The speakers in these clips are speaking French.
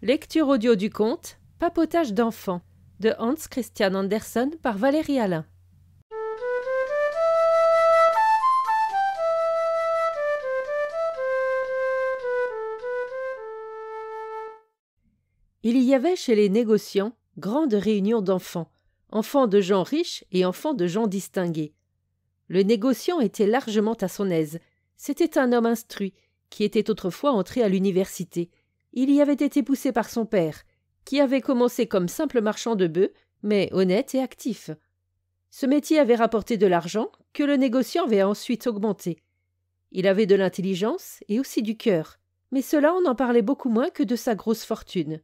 Lecture audio du conte Papotage d'enfants de Hans Christian Andersen par Valérie Alain. Il y avait chez les négociants grande réunion d'enfants, enfants de gens riches et enfants de gens distingués. Le négociant était largement à son aise. C'était un homme instruit, qui était autrefois entré à l'université. Il y avait été poussé par son père, qui avait commencé comme simple marchand de bœufs, mais honnête et actif. Ce métier avait rapporté de l'argent, que le négociant avait ensuite augmenté. Il avait de l'intelligence et aussi du cœur, mais cela on en parlait beaucoup moins que de sa grosse fortune.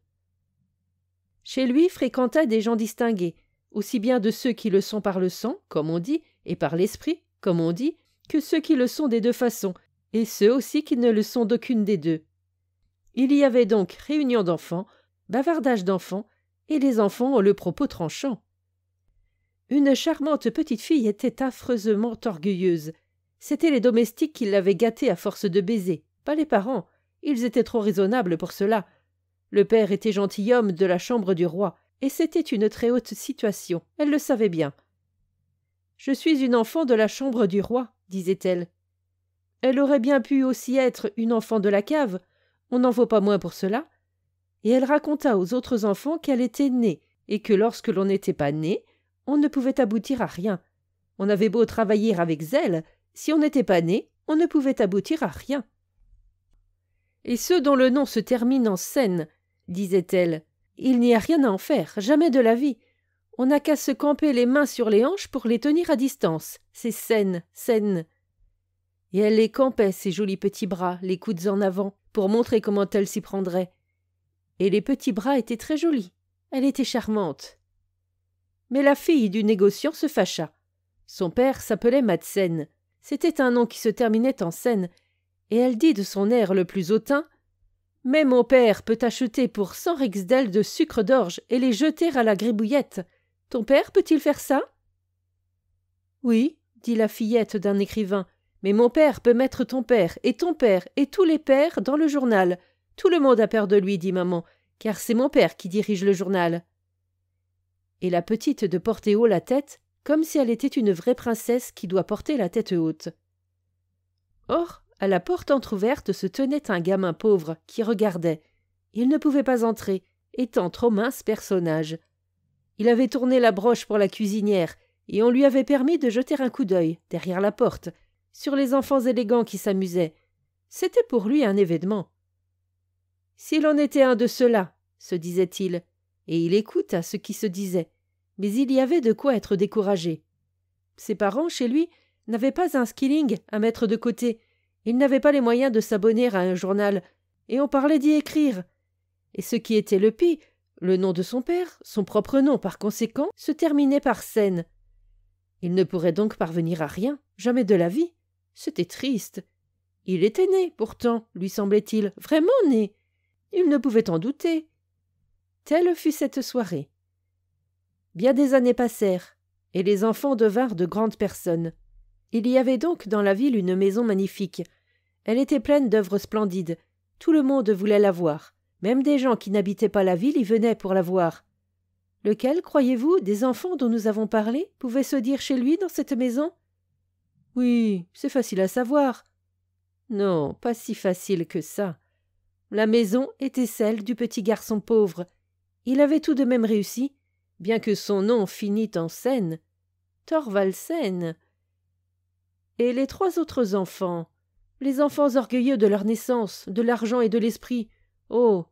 Chez lui fréquentaient des gens distingués, aussi bien de ceux qui le sont par le sang, comme on dit, et par l'esprit, comme on dit, que ceux qui le sont des deux façons, et ceux aussi qui ne le sont d'aucune des deux. Il y avait donc réunion d'enfants, bavardage d'enfants, et les enfants ont le propos tranchant. Une charmante petite fille était affreusement orgueilleuse. C'étaient les domestiques qui l'avaient gâtée à force de baisers, pas les parents. Ils étaient trop raisonnables pour cela. Le père était gentilhomme de la chambre du roi, et c'était une très haute situation, elle le savait bien. « Je suis une enfant de la chambre du roi, » disait-elle. Elle aurait bien pu aussi être une enfant de la cave, on n'en vaut pas moins pour cela. Et elle raconta aux autres enfants qu'elle était née, et que lorsque l'on n'était pas né, on ne pouvait aboutir à rien. On avait beau travailler avec zèle, si on n'était pas né, on ne pouvait aboutir à rien. Et ceux dont le nom se termine en Sen, disait-elle, il n'y a rien à en faire, jamais de la vie. On n'a qu'à se camper les mains sur les hanches pour les tenir à distance. C'est Sen, Sen. Et elle les campait, ses jolis petits bras, les coudes en avant, pour montrer comment elle s'y prendrait. Et les petits bras étaient très jolis. Elle était charmante. Mais la fille du négociant se fâcha. Son père s'appelait Madsen. C'était un nom qui se terminait en Sen, et elle dit de son air le plus hautain « Mais mon père peut acheter pour 100 rixdales de sucre d'orge et les jeter à la gribouillette. Ton père peut-il faire ça ?» « Oui, dit la fillette d'un écrivain, mais mon père peut mettre ton père et tous les pères dans le journal. Tout le monde a peur de lui, dit maman, car c'est mon père qui dirige le journal. » Et la petite de porter haut la tête, comme si elle était une vraie princesse qui doit porter la tête haute. Or, à la porte entr'ouverte se tenait un gamin pauvre qui regardait. Il ne pouvait pas entrer, étant trop mince personnage. Il avait tourné la broche pour la cuisinière, et on lui avait permis de jeter un coup d'œil, derrière la porte, sur les enfants élégants qui s'amusaient. C'était pour lui un événement. « S'il en était un de ceux-là, » se disait-il, et il écouta ce qui se disait, mais il y avait de quoi être découragé. Ses parents, chez lui, n'avaient pas un skilling à mettre de côté. Ils n'avaient pas les moyens de s'abonner à un journal, et on parlait d'y écrire. Et ce qui était le pis, le nom de son père, son propre nom par conséquent, se terminait par Sen. Il ne pourrait donc parvenir à rien, jamais de la vie. C'était triste. Il était né, pourtant, lui semblait-il, vraiment né. Il ne pouvait en douter. Telle fut cette soirée. Bien des années passèrent, et les enfants devinrent de grandes personnes. Il y avait donc dans la ville une maison magnifique. Elle était pleine d'œuvres splendides. Tout le monde voulait la voir. Même des gens qui n'habitaient pas la ville y venaient pour la voir. Lequel, croyez-vous, des enfants dont nous avons parlé, pouvait se dire chez lui dans cette maison? Oui, c'est facile à savoir. Non, pas si facile que ça. La maison était celle du petit garçon pauvre. Il avait tout de même réussi, bien que son nom finît en Sen. Thorvaldsen. Et les 3 autres enfants, les enfants orgueilleux de leur naissance, de l'argent et de l'esprit, oh,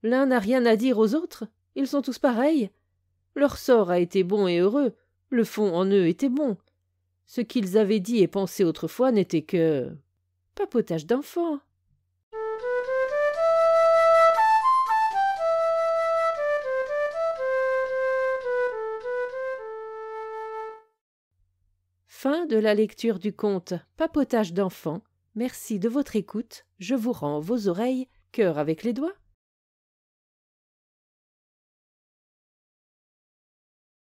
l'un n'a rien à dire aux autres, ils sont tous pareils. Leur sort a été bon et heureux, le fond en eux était bon. Ce qu'ils avaient dit et pensé autrefois n'était que papotage d'enfants. Fin de la lecture du conte Papotage d'enfants. Merci de votre écoute. Je vous rends vos oreilles, cœur avec les doigts,